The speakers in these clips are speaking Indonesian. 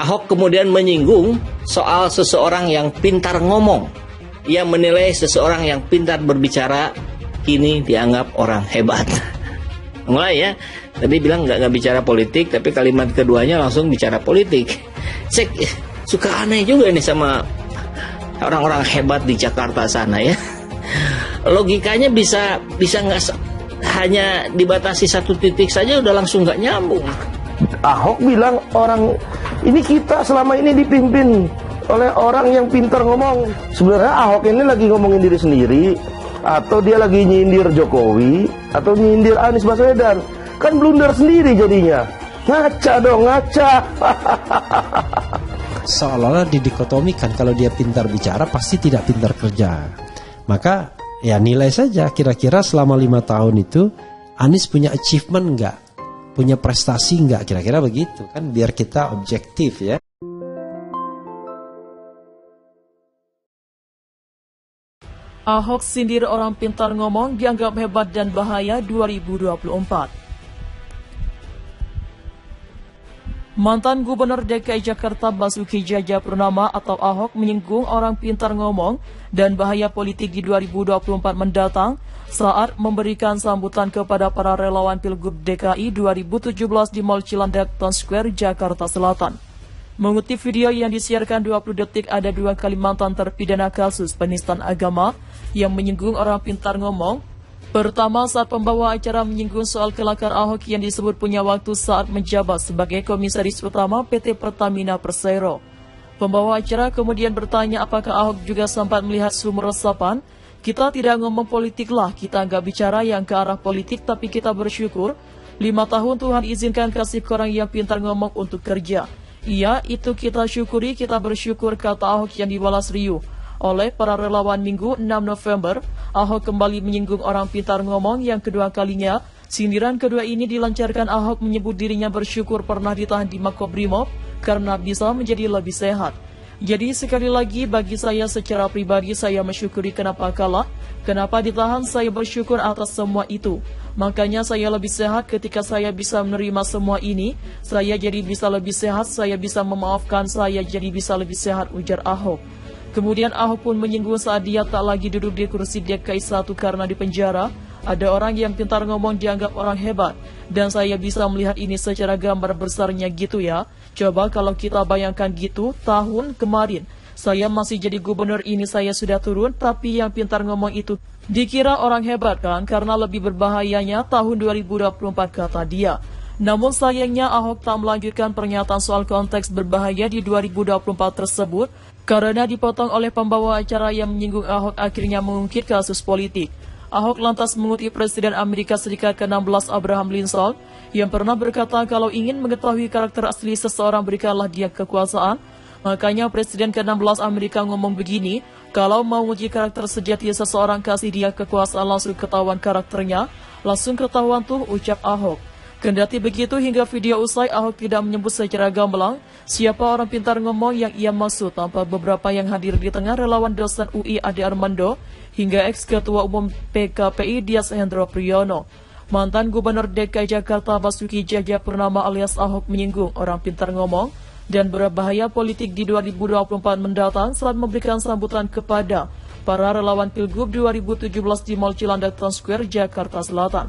Ahok kemudian menyinggung soal seseorang yang pintar ngomong. Ia menilai seseorang yang pintar berbicara kini dianggap orang hebat. Mulai ya, tadi bilang nggak bicara politik, tapi kalimat keduanya langsung bicara politik. Saya suka aneh juga nih sama orang-orang hebat di Jakarta sana ya. Logikanya bisa nggak hanya dibatasi satu titik saja udah langsung nggak nyambung. Ahok bilang orang ini kita selama ini dipimpin oleh orang yang pintar ngomong. Sebenarnya Ahok ini lagi ngomongin diri sendiri, atau dia lagi nyindir Jokowi, atau nyindir Anies Baswedan. Kan blunder sendiri jadinya. Ngaca dong, ngaca. Seolah-olah didikotomikan, kalau dia pintar bicara pasti tidak pintar kerja. Maka ya nilai saja kira-kira selama 5 tahun itu Anies punya achievement enggak? Punya prestasi enggak? Kira-kira begitu kan, biar kita objektif ya. Ahok sindir orang pintar ngomong dianggap hebat dan bahaya 2024. Mantan Gubernur DKI Jakarta Basuki Cahayapurnama atau Ahok menyinggung orang pintar ngomong dan bahaya politik di 2024 mendatang saat memberikan sambutan kepada para relawan Pilgub DKI 2017 di Mall Cilandak Town Square, Jakarta Selatan. Mengutip video yang disiarkan 20 detik, ada 2 kali mantan terpidana kasus penistaan agama yang menyinggung orang pintar ngomong. Pertama, saat pembawa acara menyinggung soal kelakar Ahok yang disebut punya waktu saat menjabat sebagai Komisaris Utama PT Pertamina Persero. Pembawa acara kemudian bertanya apakah Ahok juga sempat melihat sumur resapan. Kita tidak ngomong politik lah, kita nggak bicara yang ke arah politik, tapi kita bersyukur 5 tahun Tuhan izinkan kasih orang yang pintar ngomong untuk kerja. Iya, itu kita syukuri, kita bersyukur, kata Ahok yang dibalas riuh oleh para relawan Minggu 6 November. Ahok kembali menyinggung orang pintar ngomong yang kedua kalinya. Sindiran kedua ini dilancarkan Ahok menyebut dirinya bersyukur pernah ditahan di Makobrimob karena bisa menjadi lebih sehat. Jadi sekali lagi bagi saya secara pribadi saya mensyukuri kenapa kalah, kenapa ditahan, saya bersyukur atas semua itu. Makanya saya lebih sehat ketika saya bisa menerima semua ini, saya jadi bisa lebih sehat, saya bisa memaafkan, saya jadi bisa lebih sehat, ujar Ahok. Kemudian Ahok pun menyinggung saat dia tak lagi duduk di kursi DKI 1 karena di penjara, ada orang yang pintar ngomong dianggap orang hebat, dan saya bisa melihat ini secara gambar besarnya gitu ya. Coba kalau kita bayangkan gitu, tahun kemarin saya masih jadi gubernur, ini saya sudah turun, tapi yang pintar ngomong itu dikira orang hebat kan, karena lebih berbahayanya tahun 2024, kata dia. Namun sayangnya Ahok tak melanjutkan pernyataan soal konteks berbahaya di 2024 tersebut, karena dipotong oleh pembawa acara yang menyinggung Ahok akhirnya mengungkit kasus politik. Ahok lantas mengutip Presiden Amerika Serikat ke-16 Abraham Lincoln yang pernah berkata kalau ingin mengetahui karakter asli seseorang berikanlah dia kekuasaan. Makanya Presiden ke-16 Amerika ngomong begini, kalau mau uji karakter sejati seseorang kasih dia kekuasaan langsung ketahuan karakternya, langsung ketahuan tuh, ucap Ahok. Kendati begitu, hingga video usai Ahok tidak menyebut secara gamblang siapa orang pintar ngomong yang ia maksud, tanpa beberapa yang hadir di tengah relawan dosen UI Ade Armando hingga ex-ketua umum PKPI Dias Hendro Priyono. Mantan Gubernur DKI Jakarta Basuki Cahayapurnama alias Ahok menyinggung orang pintar ngomong dan berbahaya politik di 2024 mendatang saat memberikan sambutan kepada para relawan Pilgub 2017 di Mall Cilandak Town Square, Jakarta Selatan.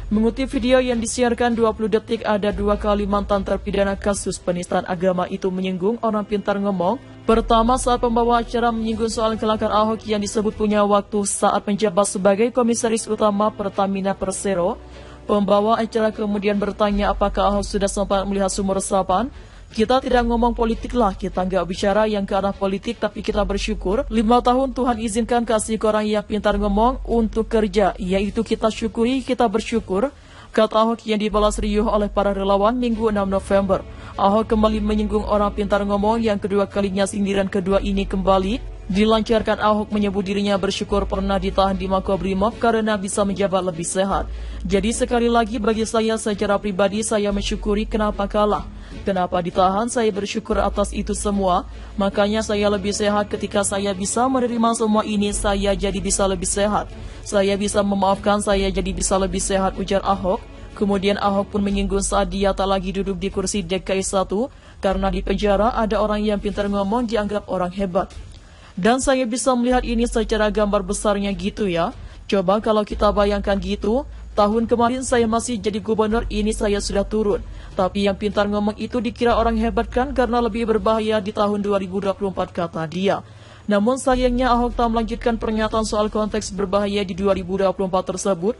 Mengutip video yang disiarkan 20 detik, ada 2 kali mantan terpidana kasus penistaan agama itu menyinggung orang pintar ngomong. Pertama, saat pembawa acara menyinggung soal kelakar Ahok yang disebut punya waktu saat menjabat sebagai Komisaris Utama Pertamina Persero. Pembawa acara kemudian bertanya apakah Ahok sudah sempat melihat sumur resapan. Kita tidak ngomong politik lah, kita nggak bicara yang ke arah politik, tapi kita bersyukur 5 tahun Tuhan izinkan kasih orang yang pintar ngomong untuk kerja, yaitu kita syukuri, kita bersyukur, kata Ahok yang dibalas riuh oleh para relawan Minggu 6 November. Ahok kembali menyinggung orang pintar ngomong yang kedua kalinya. Sindiran kedua ini kembali dilancarkan. Ahok menyebut dirinya bersyukur pernah ditahan di Makobrimob karena bisa menjabat lebih sehat. Jadi sekali lagi bagi saya secara pribadi saya mensyukuri kenapa kalah, kenapa ditahan, saya bersyukur atas itu semua. Makanya saya lebih sehat ketika saya bisa menerima semua ini, saya jadi bisa lebih sehat. Saya bisa memaafkan, saya jadi bisa lebih sehat, ujar Ahok. Kemudian Ahok pun menyinggung saat dia tak lagi duduk di kursi DKI 1 karena di penjara ada orang yang pintar ngomong dianggap orang hebat. Dan saya bisa melihat ini secara gambar besarnya gitu ya. Coba kalau kita bayangkan gitu, tahun kemarin saya masih jadi gubernur, ini saya sudah turun. Tapi yang pintar ngomong itu dikira orang hebat kan karena lebih berbahaya di tahun 2024 kata dia. Namun sayangnya Ahok tak melanjutkan pernyataan soal konteks berbahaya di 2024 tersebut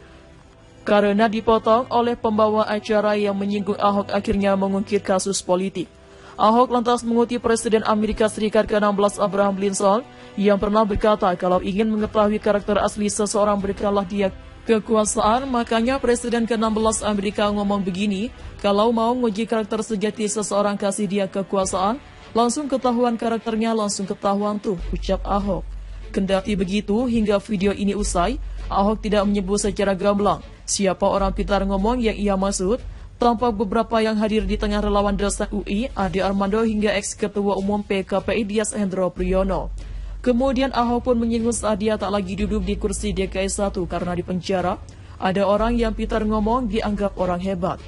karena dipotong oleh pembawa acara yang menyinggung Ahok akhirnya mengungkit kasus politik. Ahok lantas mengutip Presiden Amerika Serikat ke-16 Abraham Lincoln yang pernah berkata kalau ingin mengetahui karakter asli seseorang berikanlah dia kekuasaan. Makanya Presiden ke-16 Amerika ngomong begini, kalau mau nguji karakter sejati seseorang kasih dia kekuasaan, langsung ketahuan karakternya, langsung ketahuan tuh, ucap Ahok. Kendati begitu, hingga video ini usai, Ahok tidak menyebut secara gamblang siapa orang pintar ngomong yang ia maksud. Tampak beberapa yang hadir di tengah relawan dosen UI, Ade Armando hingga ex-ketua umum PKPI Dias Hendro Priyono. Kemudian Ahok pun menyinggung saat dia tak lagi duduk di kursi DKI 1 karena di penjara, ada orang yang pintar ngomong dianggap orang hebat.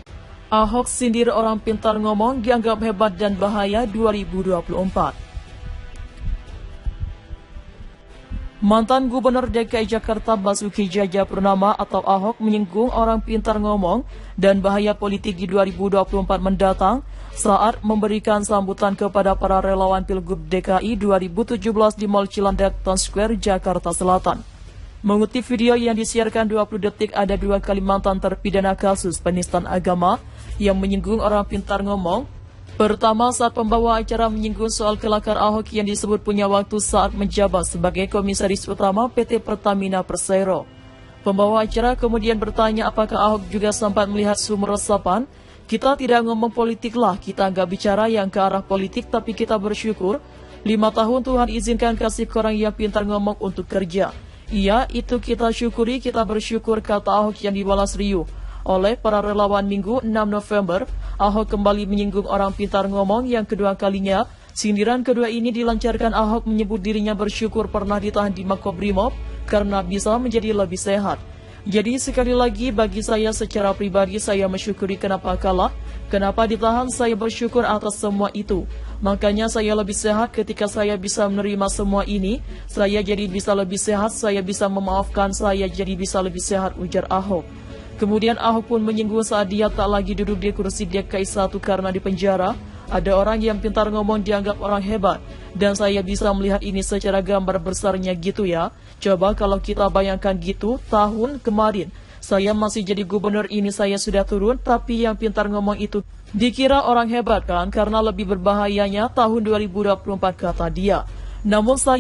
Ahok sindir orang pintar ngomong dianggap hebat dan bahaya 2024. Mantan Gubernur DKI Jakarta Basuki Cahayapurnama atau Ahok menyinggung orang pintar ngomong dan bahaya politik di 2024 mendatang saat memberikan sambutan kepada para relawan Pilgub DKI 2017 di Mall Cilandak Town Square, Jakarta Selatan. Mengutip video yang disiarkan 20 detik, ada dua Kalimantan terpidana kasus penistaan agama yang menyinggung orang pintar ngomong. Pertama, saat pembawa acara menyinggung soal kelakar Ahok yang disebut punya waktu saat menjabat sebagai Komisaris Utama PT Pertamina Persero. Pembawa acara kemudian bertanya apakah Ahok juga sempat melihat sumber resapan. Kita tidak ngomong politik lah, kita nggak bicara yang ke arah politik, tapi kita bersyukur 5 tahun Tuhan izinkan kasih ke orang yang pintar ngomong untuk kerja. Iya, itu kita syukuri, kita bersyukur, kata Ahok yang dibalas riuh oleh para relawan Minggu 6 November. Ahok kembali menyinggung orang pintar ngomong yang kedua kalinya. Sindiran kedua ini dilancarkan Ahok menyebut dirinya bersyukur pernah ditahan di Makobrimob karena bisa menjadi lebih sehat. Jadi sekali lagi bagi saya secara pribadi saya mensyukuri kenapa kalah, kenapa ditahan, saya bersyukur atas semua itu. Makanya saya lebih sehat ketika saya bisa menerima semua ini, saya jadi bisa lebih sehat, saya bisa memaafkan, saya jadi bisa lebih sehat, ujar Ahok. Kemudian Ahok pun menyinggung saat dia tak lagi duduk di kursi DKI 1 karena di penjara, ada orang yang pintar ngomong dianggap orang hebat. Dan saya bisa melihat ini secara gambar besarnya gitu ya. Coba kalau kita bayangkan gitu, tahun kemarin saya masih jadi gubernur, ini saya sudah turun, tapi yang pintar ngomong itu dikira orang hebat kan, karena lebih berbahayanya tahun 2024 kata dia. Namun saya